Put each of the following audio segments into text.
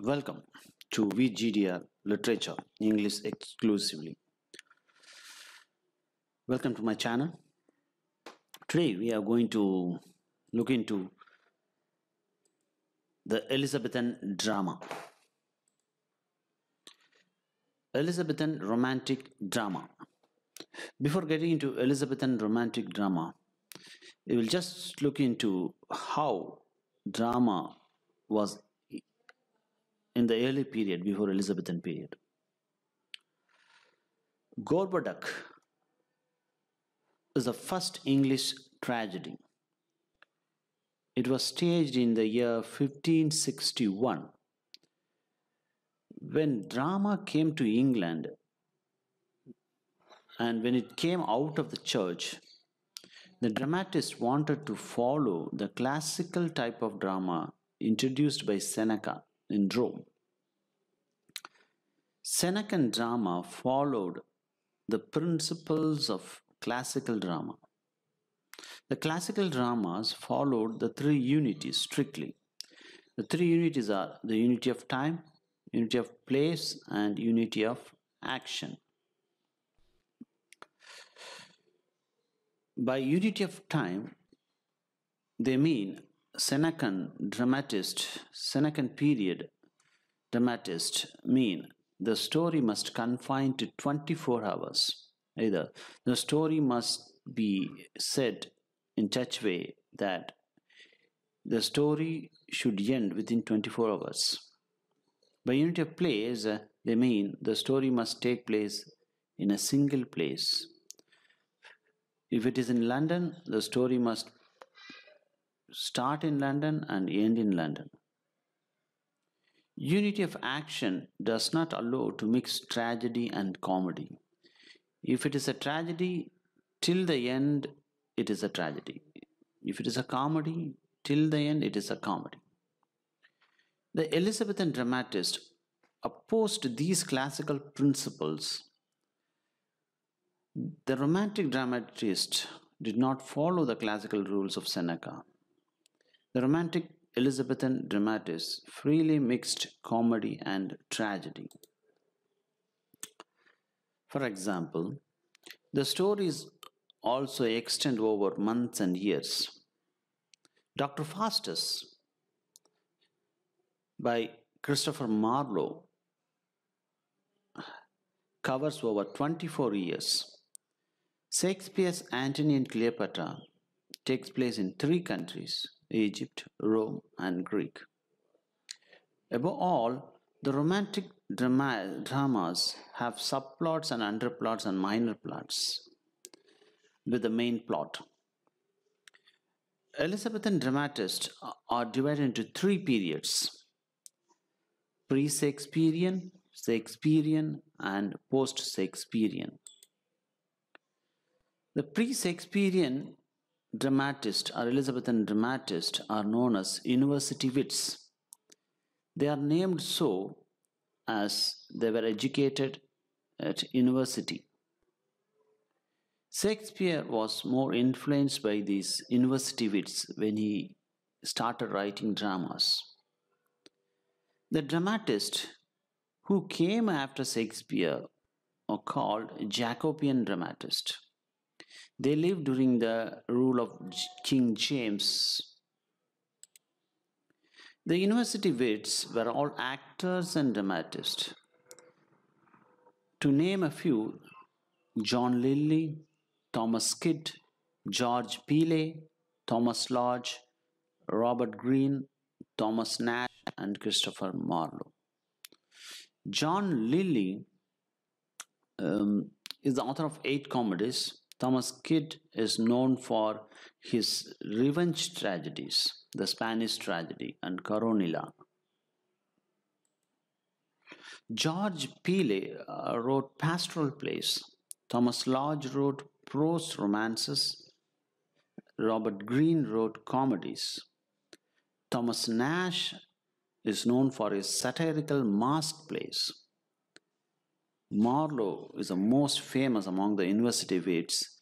Welcome to VGDR Literature English exclusively. Welcome to my channel. Today we are going to look into the Elizabethan drama. Elizabethan romantic drama. Before getting into Elizabethan romantic drama, we will just look into how drama was in the early period before Elizabethan period. Gorboduc is the first English tragedy. It was staged in the year 1561. When drama came to England and when it came out of the church, the dramatists wanted to follow the classical type of drama introduced by Seneca in Rome. Senecan drama followed the principles of classical drama. The classical dramas followed the three unities strictly. The three unities are the unity of time, unity of place, and unity of action. By unity of time, they mean Senecan period dramatist mean the story must confine to 24 hours. Either the story must be said in such way that the story should end within 24 hours. By unity of place, they mean the story must take place in a single place. If it is in London, the story must start in London and end in London. Unity of action does not allow to mix tragedy and comedy. If it is a tragedy, till the end it is a tragedy. If it is a comedy, till the end it is a comedy. The Elizabethan dramatist opposed these classical principles. The romantic dramatist did not follow the classical rules of Seneca. The romantic Elizabethan dramatists freely mixed comedy and tragedy. For example, the stories also extend over months and years. Dr.Faustus by Christopher Marlowe covers over 24 years. Shakespeare's Antony and Cleopatra takes place in three countries: Egypt, Rome, and Greek. Above all, the romantic dramas have subplots and underplots and minor plots with the main plot. Elizabethan dramatists are divided into three periods: pre-Shakespearean, Shakespearean, and post-Shakespearean. The pre-Shakespearean dramatists or Elizabethan dramatists are known as university wits. They are named so as they were educated at university. Shakespeare was more influenced by these university wits when he started writing dramas. The dramatists who came after Shakespeare are called Jacobean dramatists. They lived during the rule of King James. The university wits were all actors and dramatists. To name a few: John Lyly, Thomas Kidd, George Peele, Thomas Lodge, Robert Greene, Thomas Nash, and Christopher Marlowe. John Lyly is the author of 8 comedies. Thomas Kidd is known for his revenge tragedies, the Spanish tragedy and Coronilla. George Peele wrote pastoral plays. Thomas Lodge wrote prose romances. Robert Greene wrote comedies. Thomas Nash is known for his satirical masked plays. Marlowe is the most famous among the university wits,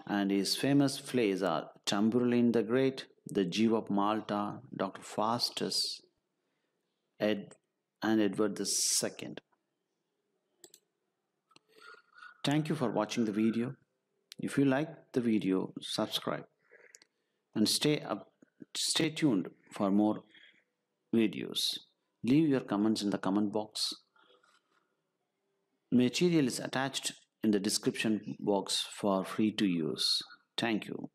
and his famous plays are Tamburlaine the Great, The Jew of Malta, Dr.Faustus, and Edward II. Thank you for watching the video. If you like the video, subscribe and stay tuned for more videos. Leave your comments in the comment box. Material is attached in the description box for free to use. Thank you.